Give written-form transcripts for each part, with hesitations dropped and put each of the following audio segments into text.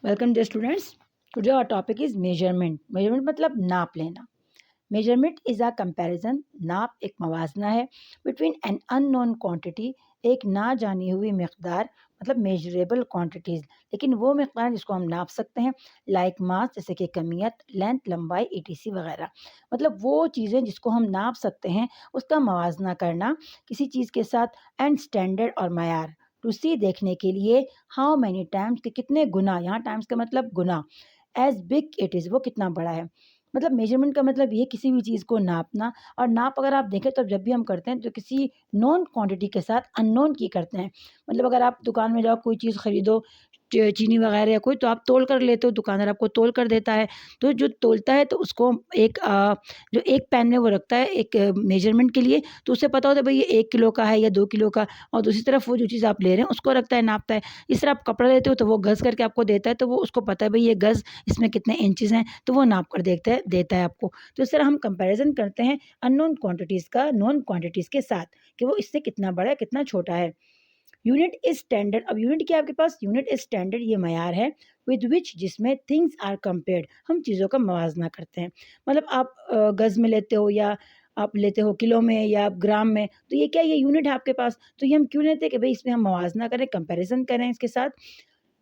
Welcome day students. Today our topic is measurement. Measurement मतलब नाप लेना। Measurement is a comparison. नाप एक मवाजना है बिटवीन एन अननोन क्वांटिटी, एक ना जानी हुई मकदार, मतलब मेजरेबल क्वांटिटीज़, लेकिन वो मकदार जिसको हम नाप सकते हैं, लाइक मास जैसे कि कमियत, लेंथ, लंबाई, ईटीसी वगैरह। मतलब वो चीज़ें जिसको हम नाप सकते हैं उसका मवाजना करना किसी चीज़ के साथ। एंड स्टैंडर्ड और मयार टू सी देखने के लिए, हाउ मैनी टाइम्स के कितने गुना, यहाँ टाइम्स का मतलब गुना, एज बिग इट इज़ वो कितना बड़ा है। मतलब मेजरमेंट का मतलब ये किसी भी चीज़ को नापना। और नाप अगर आप देखें तो जब भी हम करते हैं तो किसी नॉन क्वांटिटी के साथ अननोन की करते हैं। मतलब अगर आप दुकान में जाओ कोई चीज़ खरीदो, चीनी वगैरह या कोई, तो आप तोल कर लेते हो, दुकानदार आपको तोल कर देता है। तो जो तोलता है तो उसको एक जो एक पैन में वो रखता है एक मेजरमेंट के लिए, तो उसे पता होता है भाई ये 1 किलो का है या 2 किलो का। और दूसरी तरफ वो जो चीज़ आप ले रहे हैं उसको रखता है, नापता है। इस तरह आप कपड़ा लेते हो तो वो गज़ करके आपको देता है, तो वो उसको पता है भाई ये गज़ इसमें कितने इंचेस हैं, तो वो नाप कर देता है आपको। तो इस तरह हम कंपैरिजन करते हैं अननोन क्वांटिटीज़ का नोन क्वांटिटीज़ के साथ, कि वो इससे कितना बड़ा है कितना छोटा है। Unit is standard. अब यूनिट क्या है आपके पास? यूनिट इज स्टैंडर्ड, ये मयार है, विद विच जिसमें थिंग्स आर कंपेयर्ड, हम चीज़ों का मवाजना करते हैं। मतलब आप गज़ में लेते हो या आप लेते हो किलो में या ग्राम में, तो ये क्या, ये यूनिट है आपके पास। तो ये हम क्यों लेते हैं कि भाई इसमें हम मवाजना करें, कंपैरिजन करें इसके साथ।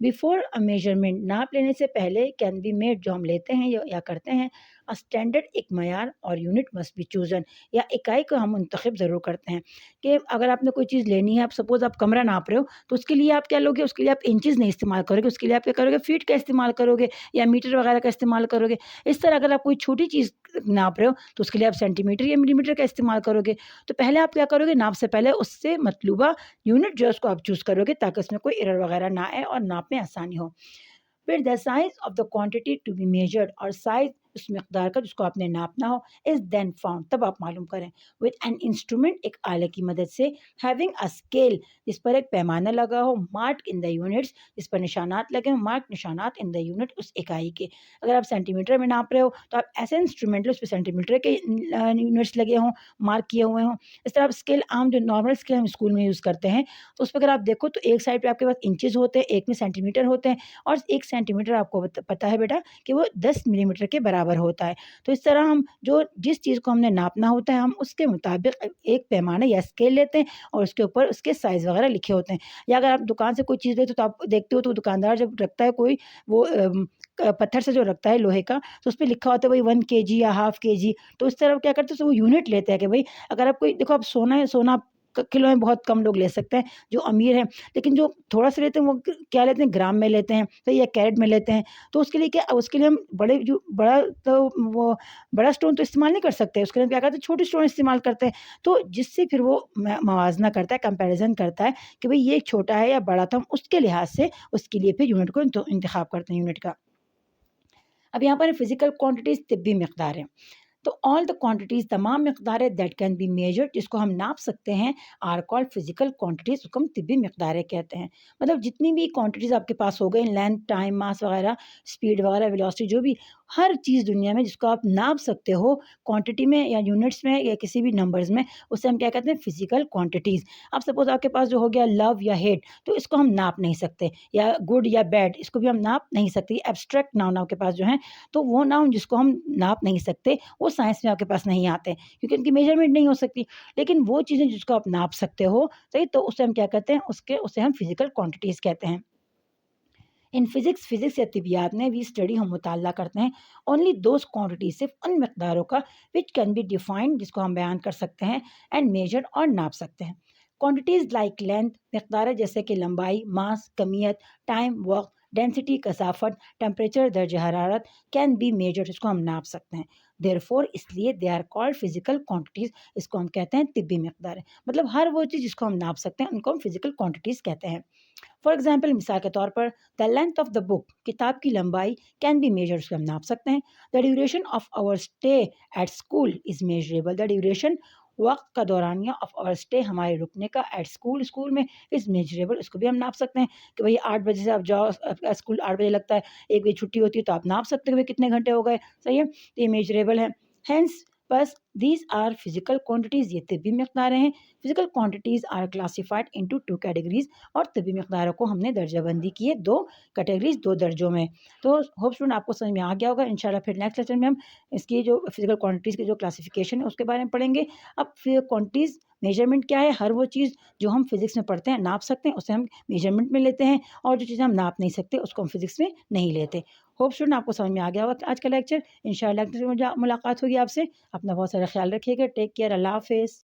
बिफोर अ मेजरमेंट, नाप लेने से पहले, कैन बी मेड जो हम लेते हैं या करते हैं, अ स्टैंडर्ड एक मयार और यूनिट मस्ट बी चूजन, या इकाई को हम मुंतखब ज़रूर करते हैं। कि अगर आपने कोई चीज़ लेनी है, आप सपोज़ आप कमरा नाप रहे हो, तो उसके लिए आप क्या लोगे, उसके लिए आप इंचेस नहीं इस्तेमाल करोगे, उसके लिए आप क्या करोगे, फीट का इस्तेमाल करोगे या मीटर वगैरह का इस्तेमाल करोगे। इस तरह अगर आप कोई छोटी चीज़ नाप रहे हो तो उसके लिए आप सेंटीमीटर या मिलीमीटर का इस्तेमाल करोगे। तो पहले आप क्या करोगे, नाप से पहले उससे मतलूबा यूनिट जो है उसको आप चूज़ करोगे, ताकि उसमें कोई एरर वगैरह ना आए और नाप में आसानी हो। फिर the size of the quantity to be measured, और साइज उस मकदार का जिसको आपने नापना हो, इज देन फाउंड, तब आप मालूम करें, विद एन इंस्ट्रूमेंट एक आले की मदद से, हैविंग अ स्केल जिस पर एक पैमाना लगा हो, मार्क इन द यूनिट्स जिस पर निशानात लगे हो, मार्क निशानात इन द यूनिट उस इकाई के। अगर आप सेंटीमीटर में नाप रहे हो तो आप ऐसे इंस्ट्रूमेंट लो उस पर सेंटीमीटर के यूनिट्स लगे हों, मार्क किए हुए हों। इस तरह आप स्केल, आम जो नॉर्मल स्केल हम स्कूल में यूज़ करते हैं, तो उस पर अगर आप देखो तो एक साइड पे आपके पास इंचेस होते हैं, एक में सेंटीमीटर होते हैं, और 1 सेंटीमीटर आपको पता है बेटा कि वो 10 मिलीमीटर के बराबर होता है। तो इस तरह हम जो जिस चीज़ को हमने नापना होता है, हम उसके मुताबिक एक पैमाना या स्केल लेते हैं, और उसके ऊपर उसके साइज़ वगैरह लिखे होते हैं। या अगर आप दुकान से कोई चीज़ लेते हो तो आप देखते हो तो दुकानदार जब रखता है कोई, वो पत्थर से जो रखता है लोहे का, तो उसपे लिखा होता है वही 1 केजी या हाफ केजी। तो इस तरह क्या करते हैं, तो वो यूनिट लेते हैं कि भाई अगर आप कोई देखो, आप सोना है, सोना किलो में बहुत कम लोग ले सकते हैं जो अमीर हैं, लेकिन जो थोड़ा सा लेते हैं वो क्या लेते हैं, ग्राम में लेते हैं, तो या कैरेट में लेते हैं। तो उसके लिए क्या, उसके लिए हम बड़े जो बड़ा, तो वो बड़ा स्टोन तो इस्तेमाल नहीं कर सकते, उसके लिए हम क्या करते हैं, छोटे स्टोन इस्तेमाल करते हैं। तो जिससे फिर वो मवाजना करता है, कंपेरिजन करता है कि भाई ये छोटा है या बड़ा, तो हम उसके लिहाज से उसके लिए फिर यूनिट को इंतखाब करते हैं, यूनिट का। अब यहाँ पर फिजिकल क्वांटिटीज तिब्बी मकदार है। तो ऑल द क्वांटिटीज़, तमाम मकदारें दैट कैन बी मेजर्ड जिसको हम नाप सकते हैं, आर कॉल्ड फिजिकल क्वांटिटीज़, उसको हम तिब्बी मकदारें कहते हैं। मतलब जितनी भी क्वांटिटीज़ आपके पास हो गई, लेंथ, टाइम, मास वगैरह, स्पीड वगैरह, वेलोसिटी, जो भी हर चीज़ दुनिया में जिसको आप नाप सकते हो क्वांटिटी में या यूनिट्स में या किसी भी नंबर्स में, उसे हम क्या कहते हैं, फिजिकल क्वांटिटीज़। अब सपोज आपके पास जो हो गया लव या हेट, तो इसको हम नाप नहीं सकते, या गुड या बैड, इसको भी हम नाप नहीं सकते। एब्स्ट्रैक्ट नाउन आपके पास जो है, तो वो नाउन जिसको हम नाप नहीं सकते, वो साइंस में आपके पास नहीं आते, क्योंकि उनकी मेजरमेंट नहीं हो सकती। लेकिन वो चीज़ें जिसको आप नाप सकते हो, सही, तो उसे हम क्या कहते हैं, उसे हम फिजिकल क्वांटिटीज़ कहते हैं। इन फिजिक्स या तिबियात में वी स्टडी, हम मुताला करते हैं, ओनली दोज क्वांटिटी, सिर्फ उन मकदारों का, विच कैन बी डिफाइंड जिसको हम बयान कर सकते हैं, एंड मेजर और नाप सकते हैं। क्वांटिटीज़ लाइक लेंथ, मकदार जैसे कि लंबाई, मास, कमियत, टाइम, वक्त, डेंसिटी, कसाफत, टेम्परेचर, दर्ज हरारत, कैन बी मेजर, इसको हम नाप सकते हैं। देयरफॉर, इसलिए they are called physical quantities, इसको हम कहते हैं तिब्बी मकदार। मतलब हर वो चीज़ जिसको हम नाप सकते हैं उनको हम फिजिकल क्वांटिटीज़ कहते हैं। फॉर एग्जाम्पल, मिसाल के तौर पर, the length of the book, किताब की लंबाई, कैन बी मेजर, उसको हम नाप सकते हैं। The duration of our stay at school is measurable, the duration, वक्त का दौरानिया, ऑफ आवर स्टे, हमारे रुकने का, एट स्कूल, स्कूल में, इज़ मेजरेबल, उसको भी हम नाप सकते हैं। कि भाई 8 बजे से आप जाओ, आपका स्कूल 8 बजे लगता है, 1 बजे छुट्टी होती है, तो आप नाप सकते हो कि भाई कितने घंटे हो गए, सही है, तो ये मेजरेबल है। हैंस بس دیز آر فزیکل کوانٹیٹیز، یہ طبی مقداریں ہیں. Physical quantities are classified into 2 categories, اور طبی مقداروں کو ہم نے درجہ بندی کی ہے 2 کیٹیگریز، 2 درجوں میں. تو ہوپ اسٹوڈنٹ آپ کو سمجھ میں آ گیا ہوگا. انشاءاللہ پھر نیکسٹ لیسن میں ہم اس کی جو فزیکل کوانٹیٹیز کی جو کلاسیفیکیشن ہے اس کے بارے میں پڑھیں گے. اب کوانٹیٹیز میجرمنٹ کیا ہے؟ ہر وہ چیز جو ہم فزکس میں پڑھتے ہیں، ناپ سکتے ہیں، اسے ہم میجرمنٹ میں لیتے ہیں، اور جو چیزیں ہم ناپ نہیں سکتے اس کو ہم فزکس میں نہیں لیتے. ہوپ اسٹوڈنٹ آپ کو سمجھ میں آ گیا ہوگا آج کا لیکچر. انشاءاللہ ملاقات ہوگی آپ سے. اپنا بہت سارا خیال رکھیے گا. Take care. اللہ حافظ.